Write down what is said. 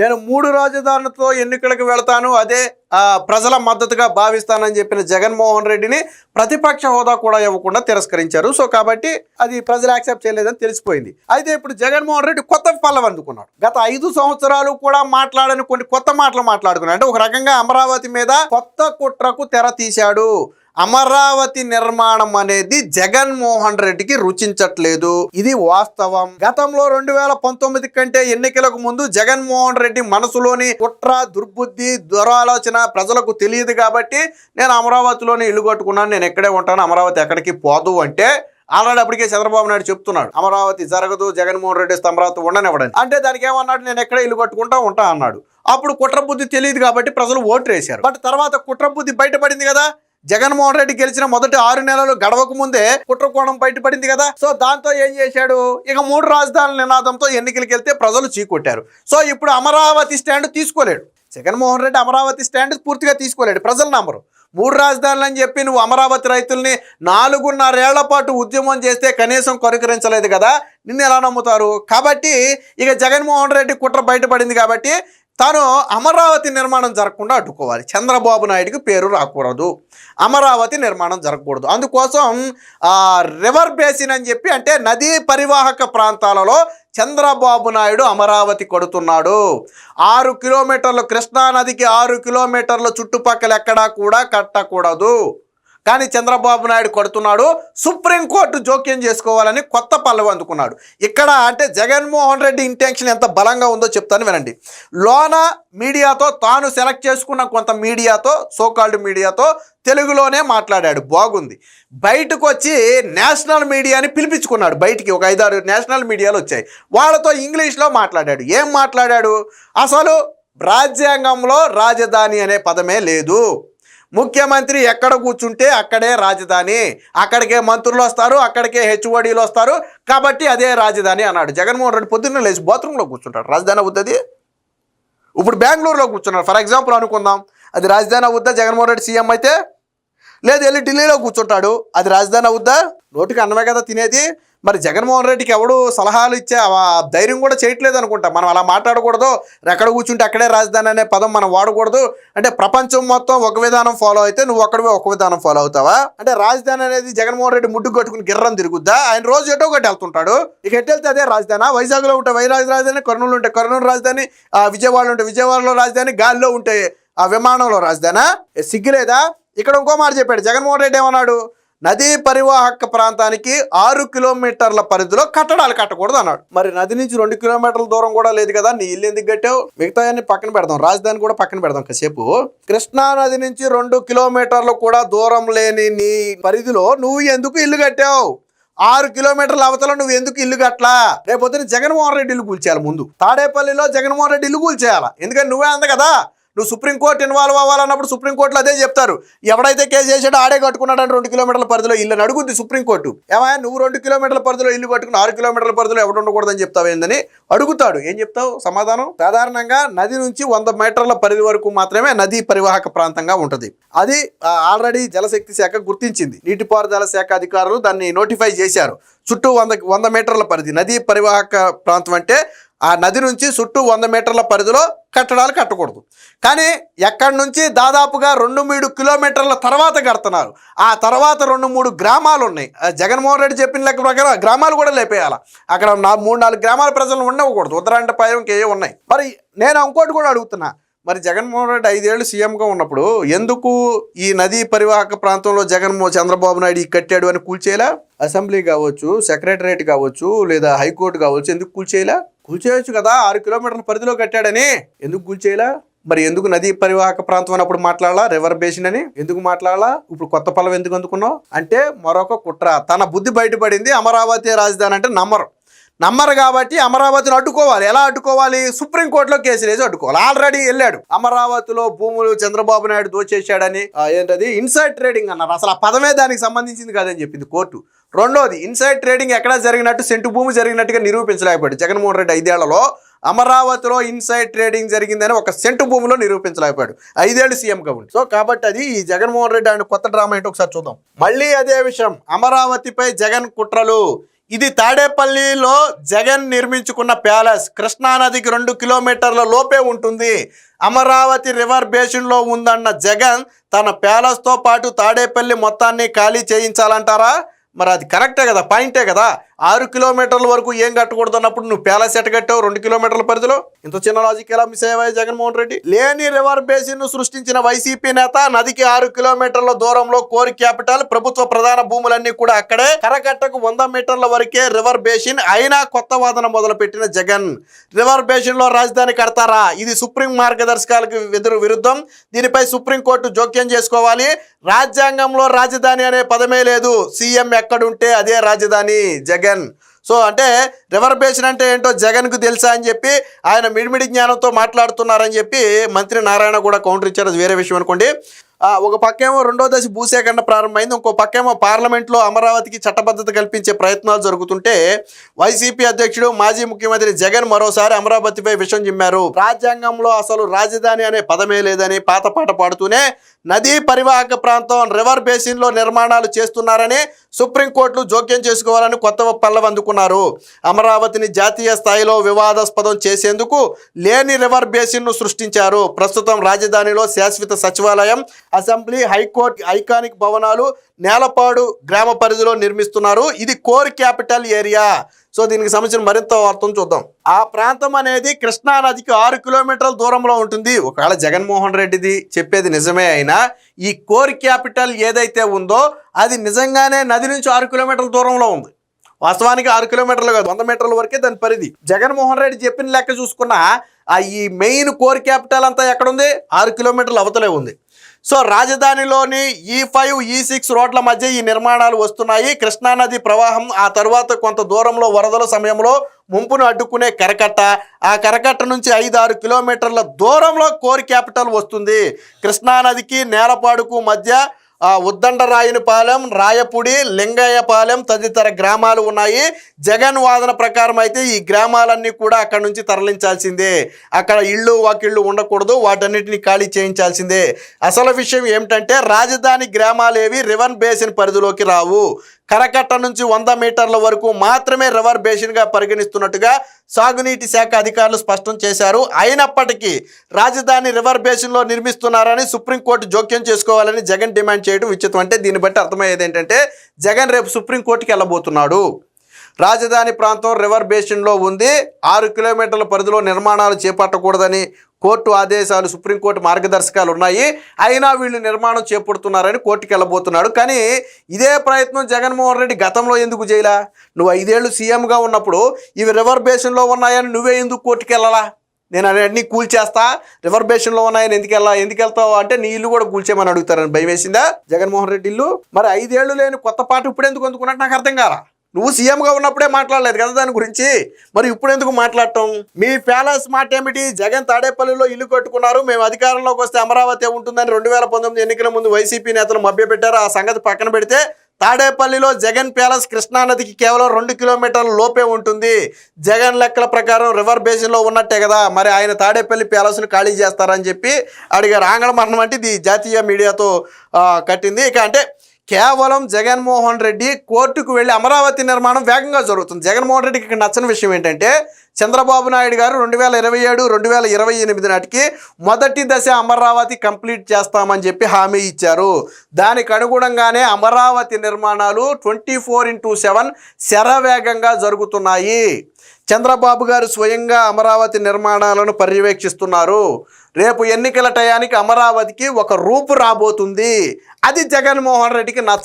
నేను 3 రాజధానులతో ఎన్నికలకు వెళతాను, అదే ప్రజల మద్దతుగా భావిస్తానని చెప్పిన జగన్మోహన్ రెడ్డిని ప్రతిపక్ష హోదా కూడా ఇవ్వకుండా తిరస్కరించారు. సో కాబట్టి అది ప్రజలు యాక్సెప్ట్ చేయలేదని తెలిసిపోయింది. అయితే ఇప్పుడు జగన్మోహన్ రెడ్డి కొత్త పల్లవి అందుకున్నాడు. గత 5 సంవత్సరాలు కూడా మాట్లాడని కొన్ని కొత్త మాటలు మాట్లాడుకున్నాడు. అంటే ఒక రకంగా అమరావతి మీద కొత్త కుట్రకు తెర తీశాడు. అమరావతి నిర్మాణం అనేది జగన్మోహన్ రెడ్డికి రుచించట్లేదు, ఇది వాస్తవం. గతంలో 2019 కంటే ఎన్నికలకు ముందు జగన్మోహన్ రెడ్డి మనసులోని కుట్ర, దుర్బుద్ధి, దురాలోచన ప్రజలకు తెలియదు కాబట్టి నేను అమరావతిలోనే ఇల్లు కట్టుకున్నాను, నేను ఎక్కడే ఉంటాను, అమరావతి ఎక్కడికి పోదు అంటే ఆల్రెడీ అప్పటికే చంద్రబాబు నాయుడు చెప్తున్నాడు అమరావతి జరగదు, జగన్మోహన్ రెడ్డి అమరావతి ఉండనివ్వడని. అంటే దానికి ఏమన్నాడు, నేను ఎక్కడే ఇల్లు కట్టుకుంటా అన్నాడు. అప్పుడు కుట్ర బుద్ధి తెలియదు కాబట్టి ప్రజలు ఓటు వేశారు. బట్ తర్వాత కుట్ర బుద్ధి బయటపడింది కదా. జగన్మోహన్ రెడ్డి గెలిచిన మొదటి 6 నెలలు గడవక ముందే కుట్రకోణం బయటపడింది కదా. సో దాంతో ఏం చేశాడు, ఇక 3 రాజధానుల నినాదంతో ఎన్నికలకు వెళ్తే ప్రజలు చీకొట్టారు. సో ఇప్పుడు అమరావతి స్టాండ్ తీసుకోలేడు జగన్మోహన్ రెడ్డి, అమరావతి స్టాండ్ పూర్తిగా తీసుకోలేడు. ప్రజల నమ్మరు. 3 రాజధానులు అని చెప్పి నువ్వు అమరావతి రైతుల్ని 4.5 ఏళ్ల పాటు ఉద్యమం చేస్తే కనీసం కనుకరించలేదు కదా, నిన్ను ఎలా నమ్ముతారు? కాబట్టి ఇక జగన్మోహన్ రెడ్డి కుట్ర బయటపడింది కాబట్టి తాను అమరావతి నిర్మాణం జరగకుండా అడ్డుకోవాలి. చంద్రబాబు నాయుడికి పేరు రాకూడదు, అమరావతి నిర్మాణం జరగకూడదు. అందుకోసం రివర్ బేసిన్ అని చెప్పి, అంటే నదీ పరివాహక ప్రాంతాలలో చంద్రబాబు నాయుడు అమరావతి కడుతున్నాడు. 6 కిలోమీటర్లు, కృష్ణానదికి 6 కిలోమీటర్ల చుట్టుపక్కల ఎక్కడా కూడా కట్టకూడదు. కానీ చంద్రబాబు నాయుడు కడుతున్నాడు. సుప్రీంకోర్టు జోక్యం చేసుకోవాలని కొత్త పల్లవి అందుకున్నాడు. ఇక్కడ అంటే జగన్మోహన్ రెడ్డి ఇంటెన్షన్ ఎంత బలంగా ఉందో చెప్తాను వినండి. లోన మీడియాతో, తాను సెలెక్ట్ చేసుకున్న కొంత మీడియాతో, సోకాల్డ్ మీడియాతో తెలుగులోనే మాట్లాడాడు, బాగుంది. బయటకు వచ్చి నేషనల్ మీడియాని పిలిపించుకున్నాడు. బయటికి ఒక 5-6 నేషనల్ మీడియాలు వచ్చాయి, వాళ్ళతో ఇంగ్లీష్లో మాట్లాడాడు. ఏం మాట్లాడాడు, అసలు రాజ్యాంగంలో రాజధాని అనే పదమే లేదు, ముఖ్యమంత్రి ఎక్కడ కూర్చుంటే అక్కడే రాజధాని, అక్కడికే మంత్రులు వస్తారు, అక్కడికే హెచ్ఓడీలు వస్తారు, కాబట్టి అదే రాజధాని అన్నాడు. జగన్మోహన్ రెడ్డి పొద్దున్నే లేచి బాత్రూంలో కూర్చుంటాడు, రాజధాని అవుతుంది. ఇప్పుడు బెంగళూరులో కూర్చున్నాడు ఫర్ ఎగ్జాంపుల్ అనుకుందాం, అది రాజధాని అవుద్దా? జగన్మోహన్ రెడ్డి సీఎం అయితే లేదు, వెళ్ళి ఢిల్లీలో కూర్చుంటాడు, అది రాజధాని అవుద్దా? నోటికి అన్నమే కదా తినేది. మరి జగన్మోహన్ రెడ్డికి ఎవడు సలహాలు ఇచ్చే ధైర్యం కూడా చేయట్లేదు అనుకుంటా. మనం అలా మాట్లాడకూడదు, ఎక్కడ కూర్చుంటే అక్కడే రాజధాని అనే పదం మనం వాడకూడదు. అంటే ప్రపంచం మొత్తం ఒక విధానం ఫాలో అయితే నువ్వు ఒక్కడివే ఒక విధానం ఫాలో అవుతావా? అంటే రాజధాని అనేది జగన్మోహన్ రెడ్డి ముడ్డు కట్టుకుని గిర్రం తిరుగుద్దా? ఆయన రోజు ఎటో ఒకటి వెళ్తుంటాడు. ఇక ఎటు వెళ్తే అదే రాజధాని. వైజాగ్లో ఉంటే వైజాగ్ రాజధాని, కర్నూలు ఉంటే కర్నూలు రాజధాని, విజయవాడలో ఉంటే విజయవాడలో రాజధాని, గాలిలో ఉంటే ఆ విమానంలో రాజధానా? సిగ్గులేదా? ఇక్కడ ఇంకో మాట చెప్పాడు జగన్మోహన్ రెడ్డి, ఏమన్నాడు, నదీ పరివాహక ప్రాంతానికి 6 కిలోమీటర్ల పరిధిలో కట్టడాలు కట్టకూడదు అన్నాడు. మరి నది నుంచి 2 కిలోమీటర్ల దూరం కూడా లేదు కదా, నీ ఇల్లు ఎందుకు కట్టావు? మిగతాయన్ని పక్కన పెడదాం, రాజధాని కూడా పక్కన పెడదాం కాసేపు. కృష్ణా నది నుంచి 2 కిలోమీటర్లు కూడా దూరం లేని నీ పరిధిలో నువ్వు ఎందుకు ఇల్లు కట్టావు? 6 కిలోమీటర్ల అవతల నువ్వు ఎందుకు ఇల్లు కట్టలా? రేపొద్దున జగన్మోహన్ రెడ్డి ఇల్లు కూల్చేయాలి. ముందు తాడేపల్లిలో జగన్మోహన్ రెడ్డి ఇల్లు కూల్చేయాలా? ఎందుకంటే నువ్వే అంద కదా, నువ్వు సుప్రీంకోర్టు ఇన్వాల్వ్ అవ్వాలన్నప్పుడు సుప్రీంకోర్టులో అదే చెప్తారు, ఎవడైతే కేసు చేసాడో ఆడే కట్టుకున్నాడని 2 కిలోమీటర్ల పరిధిలో ఇల్లు అడుగుద్ది సుప్రీంకోర్టు. ఏమయ్యా నువ్వు 2 కిలోమీటర్ల పరిధిలో ఇల్లు కట్టుకుని 6 కిలోమీటర్ల పరిధిలో ఎవడు ఉండకూడదని చెప్తావు ఏందని అడుగుతాడు. ఏం చెప్తావు సమాధానం? సాధారణంగా నది నుంచి 100 మీటర్ల పరిధి వరకు మాత్రమే నదీ పరివాహక ప్రాంతంగా ఉంటుంది. అది ఆల్రెడీ జలశక్తి శాఖ గుర్తించింది, నీటిపారుదల శాఖ అధికారులు దాన్ని నోటిఫై చేశారు. చుట్టూ 100 మీటర్ల పరిధి నదీ పరివాహక ప్రాంతం అంటే ఆ నది నుంచి చుట్టూ 100 మీటర్ల పరిధిలో కట్టడాలు కట్టకూడదు. కానీ ఎక్కడి నుంచి దాదాపుగా 2-3 కిలోమీటర్ల తర్వాత కడుతున్నారు. ఆ తర్వాత 2-3 గ్రామాలు ఉన్నాయి. జగన్మోహన్ రెడ్డి చెప్పిన లెక్క ప్రకారం గ్రామాలు కూడా లేపేయాలి. అక్కడ 3-4 గ్రామాల ప్రజలు ఉండకూడదు, ఉత్తరాంటపాయం ఇంకేవో ఉన్నాయి. మరి నేను ఇంకోటి కూడా అడుగుతున్నా, మరి జగన్మోహన్ రెడ్డి 5 ఏళ్ళు సీఎంగా ఉన్నప్పుడు ఎందుకు ఈ నదీ పరివాహక ప్రాంతంలో చంద్రబాబు నాయుడు కట్టాడు అని కూల్చేయలా? అసెంబ్లీ కావచ్చు, సెక్రటరేట్ కావచ్చు, లేదా హైకోర్టు కావచ్చు, ఎందుకు కూల్చేయలా? కూల్చేయచ్చు కదా, 6 కిలోమీటర్ల పరిధిలో కట్టాడని ఎందుకు కూల్చేయలా? మరి ఎందుకు నదీ పరివాహక ప్రాంతం అన్నప్పుడు మాట్లాడాలా? రివర్ బేసిన్ అని ఎందుకు మాట్లాడాలా? ఇప్పుడు కొత్త పల్లవి ఎందుకు అందుకున్నావు? అంటే మరొక కుట్ర, తన బుద్ధి బయటపడింది. అమరావతి రాజధాని అంటే నమ్మరు కాబట్టి అమరావతిని అడ్డుకోవాలి. ఎలా అడ్డుకోవాలి? సుప్రీంకోర్టులో కేసులు వేసి అడ్డుకోవాలి. ఆల్రెడీ వెళ్ళాడు. అమరావతిలో భూములు చంద్రబాబు నాయుడు దోచేశాడని, ఏంటది ఇన్సైడ్ ట్రేడింగ్ అన్నారు. అసలు ఆ పదమే దానికి సంబంధించింది కాదని చెప్పింది కోర్టు. రెండోది, ఇన్సైడ్ ట్రేడింగ్ ఎక్కడా జరిగినట్టు, సెంటు భూమి జరిగినట్టుగా నిరూపించలేకపోయాడు జగన్మోహన్ రెడ్డి. 5 ఏళ్లలో అమరావతిలో ఇన్సైడ్ ట్రేడింగ్ జరిగిందని ఒక సెంటు భూమిలో నిరూపించలేకపోయాడు 5 ఏళ్ళు సీఎంగా ఉండి. సో కాబట్టి అది ఈ జగన్మోహన్ రెడ్డి ఆయన కొత్త డ్రామా ఏంటో ఒకసారి చూద్దాం. మళ్ళీ అదే విషయం, అమరావతిపై జగన్ కుట్రలు. ఇది తాడేపల్లిలో జగన్ నిర్మించుకున్న ప్యాలెస్. కృష్ణానదికి 2 కిలోమీటర్ల లోపే ఉంటుంది. అమరావతి రివర్ బేసిన్లో ఉందన్న జగన్ తన ప్యాలెస్తో పాటు తాడేపల్లి మొత్తాన్ని ఖాళీ చేయించాలంటారా? మరి అది కరెక్టే కదా, పాయింటే కదా. 6 కిలోమీటర్ల వరకు ఏం కట్టకూడదు అన్నప్పుడు నువ్వు ప్యాలెస్ ఎట్ట కట్టావు 2 కిలోమీటర్ల పరిధిలో? ఇంత చిన్న లాజిక్ ఎలా మిస్ అయ్యావా జగన్మోహన్ రెడ్డి? లేని రివర్ బేసిన్ ను సృష్టించిన వైసీపీ నేత నదికి 6 కిలోమీటర్ల దూరంలో కోర్ క్యాపిటల్, ప్రభుత్వ ప్రధాన భూములన్నీ కూడా అక్కడే, కరకట్టకు 100 మీటర్ల వరకే రివర్ బేసిన్ అయినా కొత్త వాదన మొదలుపెట్టిన జగన్. రివర్ బేసిన్ లో రాజధాని కడతారా? ఇది సుప్రీం మార్గదర్శకాలకు విరుద్ధం. దీనిపై సుప్రీంకోర్టు జోక్యం చేసుకోవాలి. రాజ్యాంగంలో రాజధాని అనే పదమే లేదు. సీఎం ఎక్కడుంటే అదే రాజధాని. జగన్. సో అంటే రివర్ బేసిన్ అంటే ఏంటో జగన్కు తెలుసా అని చెప్పి ఆయన మిడిమిడి జ్ఞానంతో మాట్లాడుతున్నారని చెప్పి మంత్రి నారాయణ కూడా కౌంటర్ ఇచ్చారు. అది వేరే విషయం అనుకోండి. ఒక పక్కేమో 2వ దశ భూసేకరణ ప్రారంభమైంది. ఇంకో పక్కేమో పార్లమెంట్లో అమరావతికి చట్టబద్ధత కల్పించే ప్రయత్నాలు జరుగుతుంటే వైసీపీ అధ్యక్షుడు మాజీ ముఖ్యమంత్రి జగన్ మరోసారి అమరావతిపై విషం చిమ్మారు. రాజ్యాంగంలో అసలు రాజధాని అనే పదమే లేదని పాత పాట పాడుతూనే నదీ పరివాహక ప్రాంతం రివర్ బేసిన్లో నిర్మాణాలు చేస్తున్నారని సుప్రీంకోర్టులు జోక్యం చేసుకోవాలని కొత్త పల్లవి అందుకున్నారు. అమరావతిని జాతీయ స్థాయిలో వివాదాస్పదం చేసేందుకు లేని రివర్ బేసిన్ను సృష్టించారు. ప్రస్తుతం రాజధానిలో శాశ్వత సచివాలయం, అసెంబ్లీ, హైకోర్టు, ఐకానిక్ భవనాలు నేలపాడు గ్రామ పరిధిలో నిర్మిస్తున్నారు. ఇది కోర్ క్యాపిటల్ ఏరియా. సో దీనికి సంబంధించిన మరింత వార్తను చూద్దాం. ఆ ప్రాంతం అనేది కృష్ణా నదికి 6 కిలోమీటర్ల దూరంలో ఉంటుంది. ఒకవేళ జగన్మోహన్ రెడ్డిది చెప్పేది నిజమే అయినా ఈ కోర్ క్యాపిటల్ ఏదైతే ఉందో అది నిజంగానే నది నుంచి 6 కిలోమీటర్ల దూరంలో ఉంది. వాస్తవానికి 6 కిలోమీటర్లు కాదు, 100 మీటర్ల వరకే దాని పరిధి. జగన్మోహన్ రెడ్డి చెప్పిన లెక్క చూసుకున్నా ఈ మెయిన్ కోర్ క్యాపిటల్ అంతా ఎక్కడుంది? 6 కిలోమీటర్ల అవతలే ఉంది. సో రాజధానిలోని E5, E6 రోడ్ల మధ్య ఈ నిర్మాణాలు వస్తున్నాయి. కృష్ణానది ప్రవాహం, ఆ తర్వాత కొంత దూరంలో వరదల సమయంలో ముంపును అడ్డుకునే కరకట్ట, ఆ కరకట్ట నుంచి 5-6 కిలోమీటర్ల దూరంలో కోర్ క్యాపిటల్ వస్తుంది. కృష్ణానదికి నేలపాడుకు మధ్య ఉద్దండరాయునిపాలెం, రాయపుడి, లింగయ్యపాలెం తదితర గ్రామాలు ఉన్నాయి. జగన్ వాదన ప్రకారం అయితే ఈ గ్రామాలన్నీ కూడా అక్కడ నుంచి తరలించాల్సిందే. అక్కడ ఇళ్ళు వాకిళ్ళు ఉండకూడదు, వాటన్నిటిని ఖాళీ చేయించాల్సిందే. అసలు విషయం ఏమిటంటే రాజధాని గ్రామాలేవి రివర్ బేసిన్ పరిధిలోకి రావు. కరకట్ట నుంచి 100 మీటర్ల వరకు మాత్రమే రివర్ బేసిన్గా పరిగణిస్తున్నట్టుగా సాగునీటి శాఖ అధికారులు స్పష్టం చేశారు. అయినప్పటికీ రాజధాని రివర్ బేసిన్లో నిర్మిస్తున్నారని సుప్రీంకోర్టు జోక్యం చేసుకోవాలని జగన్ డిమాండ్ చేయడం విచిత్రం. అంటే దీన్ని బట్టి అర్థమయ్యేది ఏంటంటే జగన్ రేపు సుప్రీంకోర్టుకి వెళ్ళబోతున్నాడు. రాజధాని ప్రాంతం రివర్ బేసిన్లో ఉంది, 6 కిలోమీటర్ల పరిధిలో నిర్మాణాలు చేపట్టకూడదని కోర్టు ఆదేశాలు, సుప్రీంకోర్టు మార్గదర్శకాలు ఉన్నాయి. అయినా వీళ్ళు నిర్మాణం చేపడుతున్నారని కోర్టుకి వెళ్ళబోతున్నాడు. కానీ ఇదే ప్రయత్నం జగన్మోహన్ రెడ్డి గతంలో ఎందుకు చేయలా? నువ్వు 5 ఏళ్ళు సీఎంగా ఉన్నప్పుడు ఇవి రివర్ బేసిన్లో ఉన్నాయని నువ్వే ఎందుకు కోర్టుకి వెళ్ళాలా? నేను అన్నీ కూల్చేస్తా, రివర్ బేసిన్లో ఉన్నాయని ఎందుకు వెళ్తావు అంటే నీ ఇల్లు కూడా కూల్చేయమని అడుగుతారని భయం వేసిందా జగన్మోహన్ రెడ్డి ఇల్లు? మరి 5 ఏళ్ళు లేని కొత్త పాట ఇప్పుడు ఎందుకు అందుకున్నట్టు నాకు అర్థం కాలా. నువ్వు సీఎంగా ఉన్నప్పుడే మాట్లాడలేదు కదా దాని గురించి, మరి ఇప్పుడు ఎందుకు మాట్లాడటం? మీ ప్యాలెస్ మాట ఏమిటి? జగన్ తాడేపల్లిలో ఇల్లు కట్టుకున్నారు, మేము అధికారంలోకి వస్తే అమరావతి ఉంటుందని 2019 ఎన్నికల ముందు వైసీపీ నేతలు మభ్యపెట్టారు. ఆ సంగతి పక్కన పెడితే తాడేపల్లిలో జగన్ ప్యాలెస్ కృష్ణానదికి కేవలం 2 కిలోమీటర్ల లోపే ఉంటుంది. జగన్ లెక్కల ప్రకారం రివర్ బేసిన్లో ఉన్నట్టే కదా, మరి ఆయన తాడేపల్లి ప్యాలెస్ను ఖాళీ చేస్తారని చెప్పి అడిగారు. ఆంగ్లమరణం అంటే ఇది జాతీయ మీడియాతో కట్టింది. ఇక అంటే కేవలం జగన్మోహన్ రెడ్డి కోర్టుకు వెళ్ళి అమరావతి నిర్మాణం వేగంగా జరుగుతుంది. జగన్మోహన్ రెడ్డికి ఇక్కడ నచ్చని విషయం ఏంటంటే చంద్రబాబు నాయుడు గారు 2027, 2028 నాటికి మొదటి దశ అమరావతి కంప్లీట్ చేస్తామని చెప్పి హామీ ఇచ్చారు. దానికి అనుగుణంగానే అమరావతి నిర్మాణాలు 24/7 శరవేగంగా జరుగుతున్నాయి. చంద్రబాబు గారు స్వయంగా అమరావతి నిర్మాణాలను పర్యవేక్షిస్తున్నారు. రేపు ఎన్నికల టయానికి అమరావతికి ఒక రూపు రాబోతుంది. అది జగన్మోహన్ రెడ్డికి నచ్చ